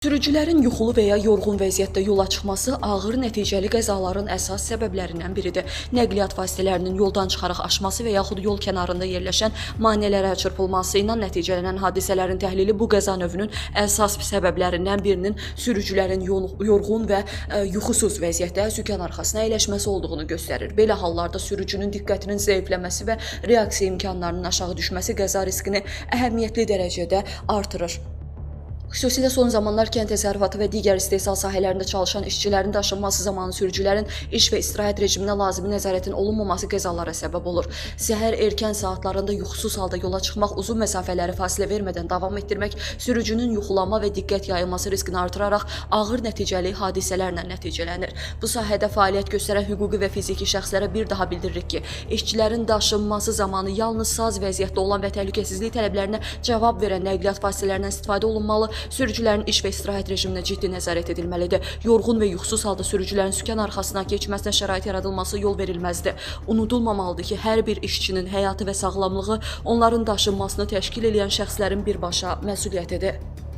Sürücülərin yuxulu və ya yorğun vəziyyətdə yola çıxması ağır nəticəli qəzaların əsas səbəblərindən biridir. Nəqliyyat vasitələrinin yoldan çıxaraq aşması və yaxud yol kənarında yerləşən maneələrə çırpılması ilə nəticələnən hadisələrin təhlili bu qəza növünün əsas səbəblərindən birinin sürücülərin yorğun və yuxusuz vəziyyətdə sükan arxasına əyləşməsi olduğunu göstərir. Belə hallarda sürücünün diqqətinin zəifləməsi və reaksiya imkanlarının aşağı düşməsi qəza riskini əhəmiyyətli dərəcədə artırır. Xüsusilə son zamanlar kənd təsərrüfatı və digər istehsal sahələrində çalışan işçilərin daşınması zamanı sürücülərin iş və istirahət rejiminə lazımi nəzarətin olunmaması qəzalara səbəb olur. Səhər erkən saatlarında yuxusuz halda yola çıxmaq, uzun məsafələri fasilə vermədən davam etdirmək sürücünün yuxulanma və diqqət yayılması riskini artıraraq ağır nəticəli hadisələrlə nəticələnir. Bu sahədə fəaliyyət göstərən hüquqi və fiziki şəxslərə bir daha bildiririk ki, işçilərin daşınması zamanı yalnız saz vəziyyətdə olan və təhlükəsizlik tələblərinə cavab verən nəqliyyat vasitələrindən istifadə olunmalı, sürücülərin iş və istirahət rejiminə ciddi nəzarət edilməlidir. Yorğun və yuxusuz halda sürücülərin sükan arxasına keçməsinə şərait yaradılması yol verilməzdir. Unudulmamalıdır ki, hər bir işçinin həyatı və sağlamlığı onların daşınmasını təşkil edən şəxslərin birbaşa məsuliyyətidir.